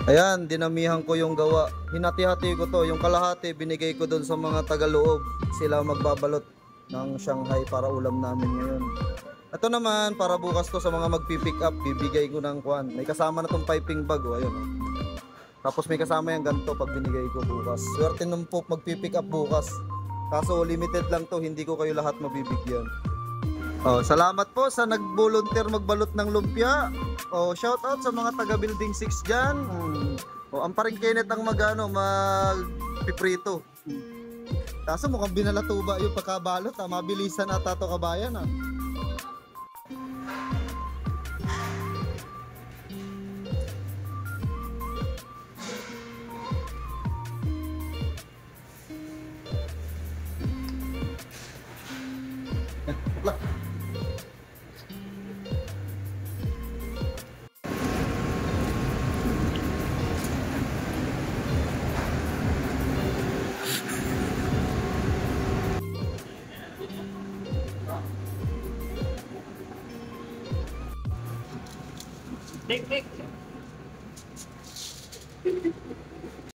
Ayan, dinamihan ko yung gawa. Hinati-hati ko to. Yung kalahati, binigay ko doon sa mga tagaloob. Sila magbabalot ng Shanghai para ulam namin ngayon. Ito naman, para bukas to sa mga magpipick up, bibigay ko ng kwan. May kasama na tong piping bag, oh, ayun. Oh. Tapos may kasama yung ganito pag binigay ko bukas. Swerte nung po magpipick up bukas. Kaso limited lang to, hindi ko kayo lahat mabibigyan. Oh, salamat po sa nag-volunteer magbalot ng lumpia. Oh, shout out sa mga taga Building 6 diyan. Oh, ang paring Kenneth ang magpiprito. Kaso mukhang binalatuba yung pagkabalot, mabilisan ata to kabayan ah. Tik, tik.